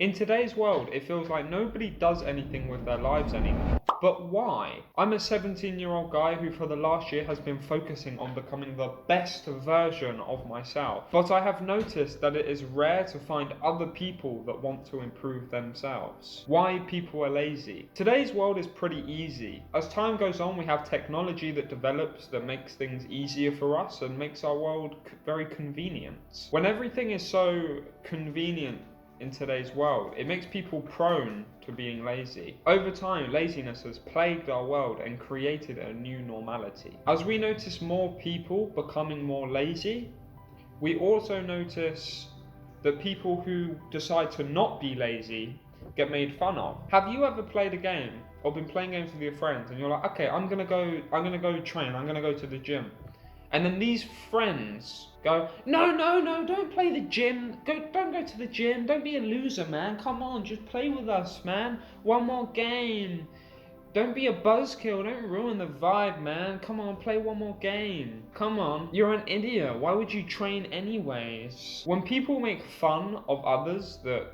In today's world, it feels like nobody does anything with their lives anymore. But why? I'm a 17-year-old guy who for the last year has been focusing on becoming the best version of myself. But I have noticed that it is rare to find other people that want to improve themselves. Why people are lazy? Today's world is pretty easy. As time goes on, we have technology that develops that makes things easier for us and makes our world very convenient. When everything is so convenient in today's world, it makes people prone to being lazy. Over time, laziness has plagued our world and created a new normality. As we notice more people becoming more lazy, we also notice that people who decide to not be lazy get made fun of. Have you ever played a game or been playing games with your friends and you're like, okay, I'm gonna go train, I'm gonna go to the gym. And then these friends go, no, don't play the gym. Don't go to the gym. Don't be a loser, man. Come on, just play with us, man. One more game. Don't be a buzzkill. Don't ruin the vibe, man. Come on, play one more game. Come on. You're an idiot. Why would you train anyways? When people make fun of others that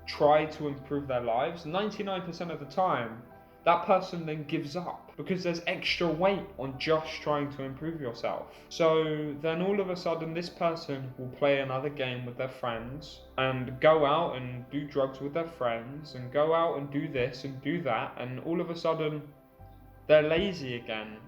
try to improve their lives, 99% of the time, that person then gives up because there's extra weight on just trying to improve yourself. So then all of a sudden this person will play another game with their friends and go out and do drugs with their friends and go out and do this and do that, and all of a sudden they're lazy again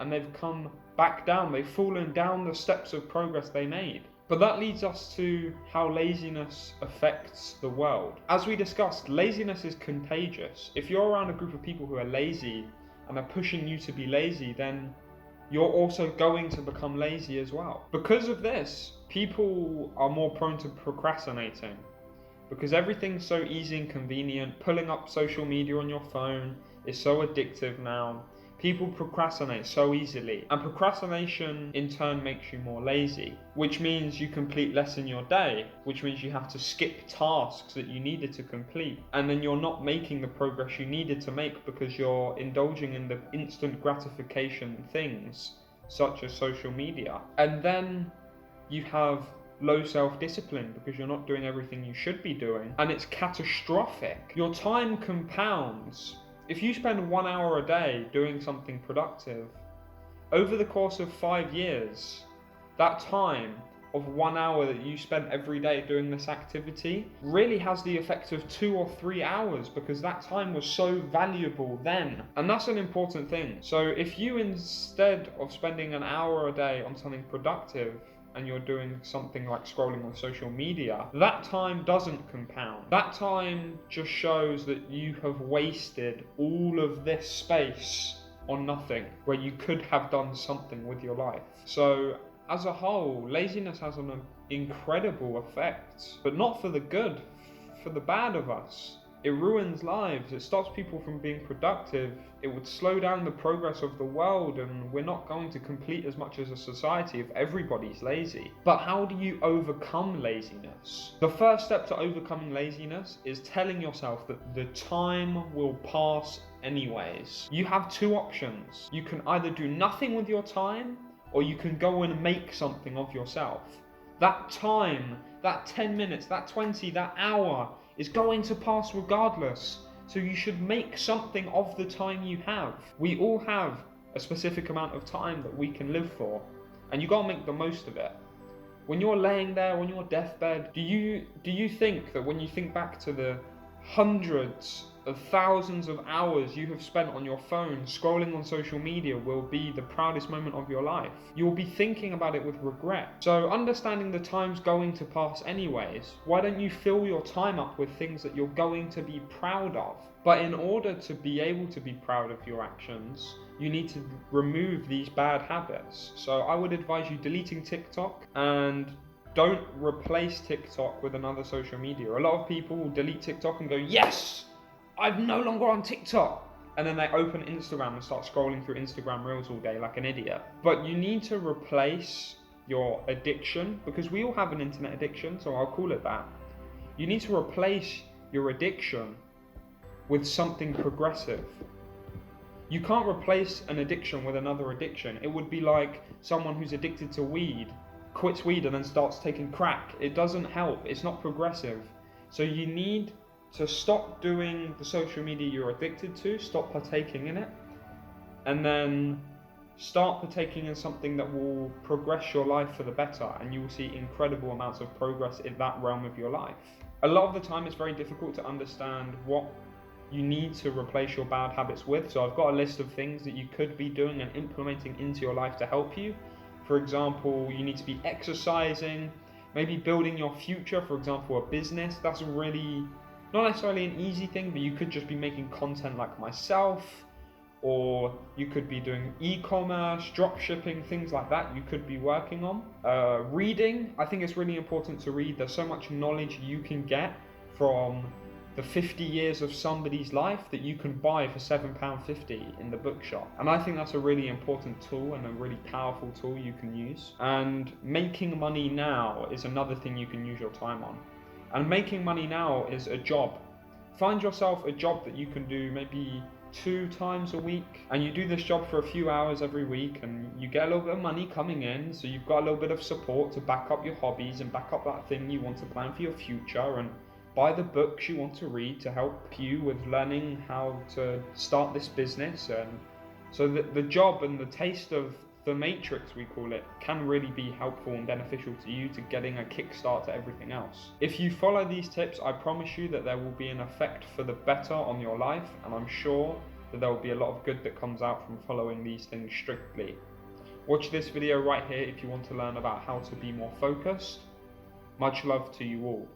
and they've come back down. They've fallen down the steps of progress they made. But that leads us to how laziness affects the world. As we discussed, laziness is contagious. If you're around a group of people who are lazy and are pushing you to be lazy, then you're also going to become lazy as well. Because of this, people are more prone to procrastinating. Because everything's so easy and convenient, pulling up social media on your phone is so addictive now. People procrastinate so easily, and procrastination in turn makes you more lazy, which means you complete less in your day, which means you have to skip tasks that you needed to complete, and then you're not making the progress you needed to make because you're indulging in the instant gratification things such as social media. And then you have low self-discipline because you're not doing everything you should be doing, and it's catastrophic. Your time compounds. If you spend 1 hour a day doing something productive, over the course of 5 years, that time of 1 hour that you spent every day doing this activity really has the effect of 2 or 3 hours because that time was so valuable then. And that's an important thing. So if you, instead of spending an hour a day on something productive, and you're doing something like scrolling on social media, that time doesn't compound. That time just shows that you have wasted all of this space on nothing, where you could have done something with your life. So as a whole, laziness has an incredible effect, but not for the good, for the bad of us. It ruins lives, it stops people from being productive, it would slow down the progress of the world, and we're not going to complete as much as a society if everybody's lazy. But how do you overcome laziness? The first step to overcoming laziness is telling yourself that the time will pass anyways. You have two options. You can either do nothing with your time, or you can go and make something of yourself. That time, that 10 minutes, that 20, that hour, is going to pass regardless, so you should make something of the time you have. We all have a specific amount of time that we can live for, and you gotta make the most of it. When you're laying there on your deathbed, do you think that when you think back to the hundreds of thousands of hours you have spent on your phone scrolling on social media will be the proudest moment of your life? You'll be thinking about it with regret. So understanding the time's going to pass anyways, why don't you fill your time up with things that you're going to be proud of? But in order to be able to be proud of your actions, you need to remove these bad habits. So I would advise you deleting TikTok, and don't replace TikTok with another social media. A lot of people will delete TikTok and go, yes, I'm no longer on TikTok. And then they open Instagram and start scrolling through Instagram Reels all day like an idiot. But you need to replace your addiction, because we all have an internet addiction, so I'll call it that. You need to replace your addiction with something progressive. You can't replace an addiction with another addiction. It would be like someone who's addicted to weed quits weed and then starts taking crack. It doesn't help. It's not progressive. So you need to stop doing the social media you're addicted to, stop partaking in it, and then start partaking in something that will progress your life for the better, and you will see incredible amounts of progress in that realm of your life. A lot of the time it's very difficult to understand what you need to replace your bad habits with, so I've got a list of things that you could be doing and implementing into your life to help you. For example, you need to be exercising, maybe building your future, for example, a business. That's really not necessarily an easy thing, but you could just be making content like myself, or you could be doing e-commerce, drop shipping, things like that you could be working on. Reading, I think it's really important to read. There's so much knowledge you can get from the 50 years of somebody's life that you can buy for £7.50 in the bookshop. And I think that's a really important tool and a really powerful tool you can use. And making money now is another thing you can use your time on. And making money now is a job. Find yourself a job that you can do maybe 2 times a week, and you do this job for a few hours every week, and you get a little bit of money coming in, so you've got a little bit of support to back up your hobbies and back up that thing you want to plan for your future, and buy the books you want to read to help you with learning how to start this business. And so the job and the taste of the matrix, we call it, can really be helpful and beneficial to you to getting a kickstart to everything else. If you follow these tips, I promise you that there will be an effect for the better on your life, and I'm sure that there will be a lot of good that comes out from following these things strictly. Watch this video right here if you want to learn about how to be more focused. Much love to you all.